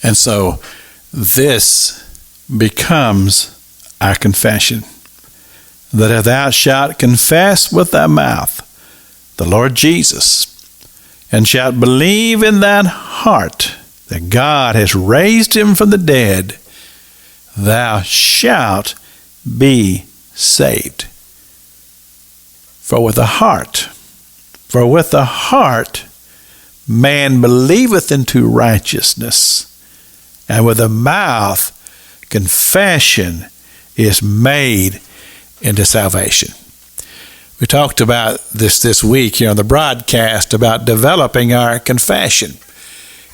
And so this becomes our confession, that if thou shalt confess with thy mouth the Lord Jesus, and shalt believe in thine heart that God has raised him from the dead, thou shalt be saved. For with the heart man believeth unto righteousness, and with the mouth confession is made into salvation. We talked about this week here on the broadcast about developing our confession.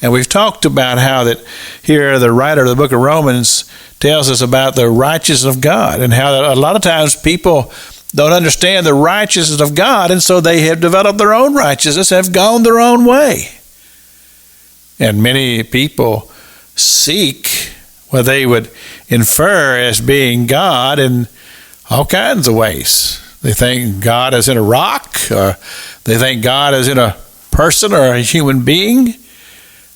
And we've talked about how that here the writer of the book of Romans tells us about the righteousness of God, and how that a lot of times people don't understand the righteousness of God, and so they have developed their own righteousness, have gone their own way. And many people seek what they would infer as being God in all kinds of ways. They think God is in a rock, or they think God is in a person or a human being.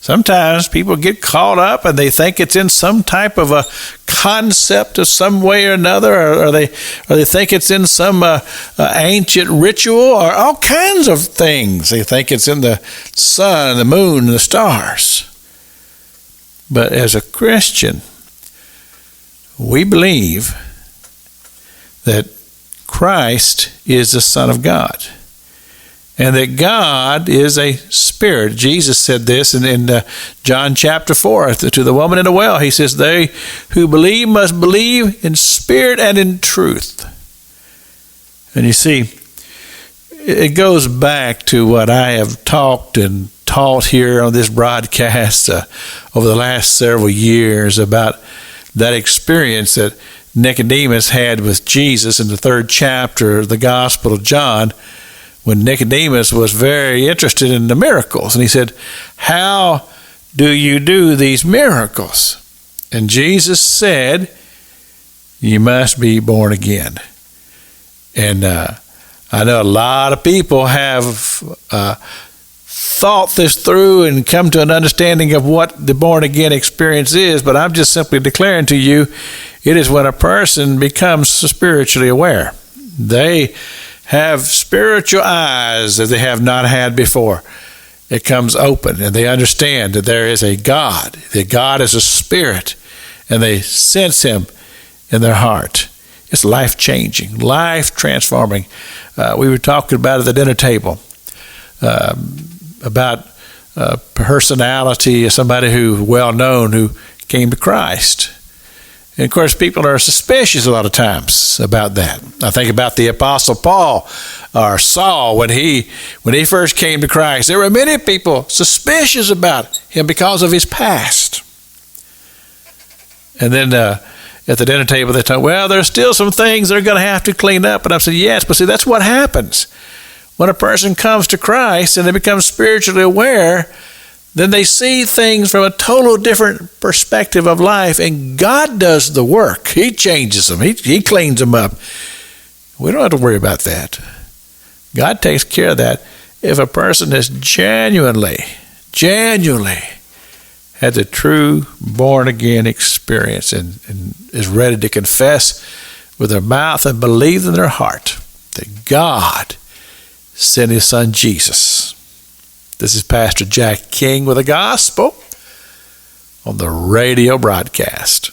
Sometimes people get caught up and they think it's in some type of a concept of some way or another, or they think it's in some ancient ritual, or all kinds of things. They think it's in the sun, the moon, and the stars. But as a Christian, we believe that Christ is the Son of God, and that God is a spirit. Jesus said this in John chapter 4 to the woman in the well. He says, they who believe must believe in spirit and in truth. And you see, it goes back to what I have talked and taught here on this broadcast over the last several years about that experience that Nicodemus had with Jesus in the 3rd chapter of the Gospel of John, when Nicodemus was very interested in the miracles. And he said, how do you do these miracles? And Jesus said, you must be born again. And I know a lot of people have thought this through and come to an understanding of what the born again experience is, but I'm just simply declaring to you, it is when a person becomes spiritually aware. They have spiritual eyes that they have not had before. It comes open, and they understand that there is a God, that God is a spirit, and they sense him in their heart. It's life-changing, life-transforming. We were talking about at the dinner table about personality of somebody who well-known who came to Christ. And of course, people are suspicious a lot of times about that. I think about the Apostle Paul or Saul when he first came to Christ. There were many people suspicious about him because of his past. And then at the dinner table, they talk, well, there's still some things that are going to have to clean up. And I said, yes, but see, that's what happens. When a person comes to Christ and they become spiritually aware, then they see things from a total different perspective of life, and God does the work. He changes them. He cleans them up. We don't have to worry about that. God takes care of that. If a person has genuinely had the true born-again experience and is ready to confess with their mouth and believe in their heart that God sent his son Jesus. This is Pastor Jack King with the gospel on the radio broadcast.